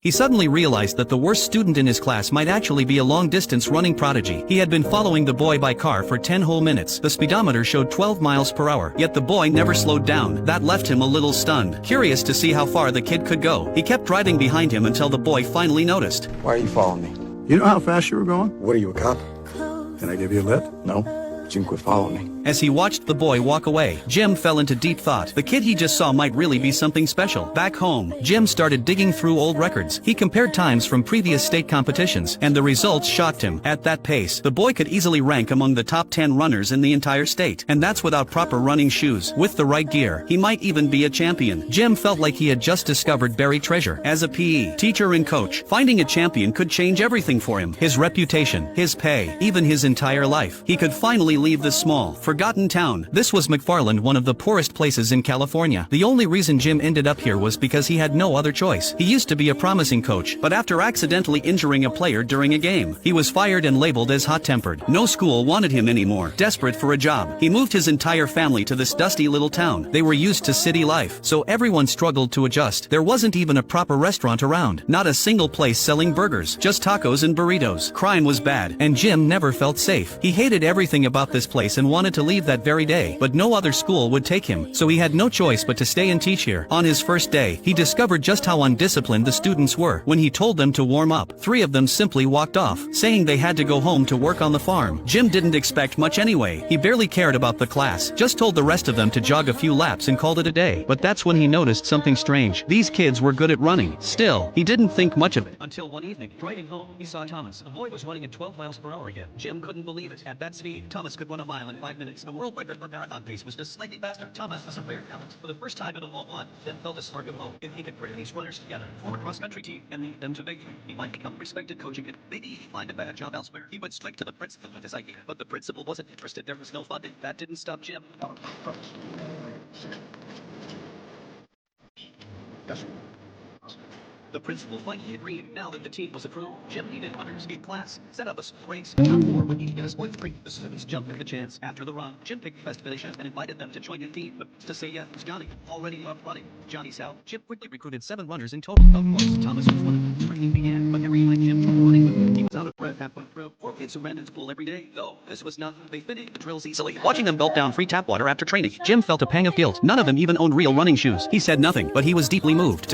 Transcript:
He suddenly realized that the worst student in his class might actually be a long-distance running prodigy. He had been following the boy by car for 10 whole minutes. The speedometer showed 12 miles per hour, yet the boy never slowed down. That left him a little stunned. Curious to see how far the kid could go, he kept driving behind him until the boy finally noticed. Why are you following me? You know how fast you were going? What are you, a cop? Can I give you a lift? No. But you can quit following me. As he watched the boy walk away, Jim fell into deep thought. The kid he just saw might really be something special. Back home, Jim started digging through old records. He compared times from previous state competitions, and the results shocked him. At that pace, the boy could easily rank among the top 10 runners in the entire state. And that's without proper running shoes. With the right gear, he might even be a champion. Jim felt like he had just discovered buried treasure. As a PE teacher and coach, finding a champion could change everything for him. His reputation, his pay, even his entire life. He could finally leave this small, forgotten town. This was Mcfarland, one of the poorest places in California. The only reason Jim ended up here was because he had no other choice. He used to be a promising coach, but after accidentally injuring a player during a game, he was fired and labeled as hot-tempered. No school wanted him anymore. Desperate for a job, he moved his entire family to this dusty little town. They were used to city life, so everyone struggled to adjust. There wasn't even a proper restaurant around. Not a single place selling burgers, just tacos and burritos. Crime was bad, and Jim never felt safe. He hated everything about this place and wanted to leave that very day, but no other school would take him, so he had no choice but to stay and teach here. On his first day, he discovered just how undisciplined the students were. When he told them to warm up, 3 of them simply walked off, saying they had to go home to work on the farm. Jim didn't expect much anyway. He barely cared about the class, just told the rest of them to jog a few laps and called it a day. But that's when he noticed something strange. These kids were good at running. Still, he didn't think much of it. Until one evening, driving home, he saw Thomas. The boy was running at 12 miles per hour again. Jim couldn't believe it. At that speed, Thomas could run a mile in 5 minutes. The world record for marathon pace was just slightly faster. Thomas was a rare talent. For the first time in a long one, Jim felt a spark of hope. If he could bring these runners together, form a cross-country team, and lead them to victory, he might become respected coaching it. Maybe he'd find a better job elsewhere. He went straight to the principal with his idea, but the principal wasn't interested. There was no funding. That didn't stop Jim. The principal finally agreed. Now that the team was approved, Jim needed runners in class, set up a race, top 4 would need to get a split three. The students jumped at the chance. After the run, Jim picked the best finisher and invited them to join his team. But to say yes was Johnny, already loved running. Johnny's out. Jim quickly recruited 7 runners in total. Of course, Thomas was one of them. Training began, but every night Jim tried running with him. He was out of breath halfway through. 4 kids who ran into school every day, though this was nothing. They finished the drills easily. Watching them gulp down free tap water after training, Jim felt a pang of guilt. None of them even owned real running shoes. He said nothing, but he was deeply moved.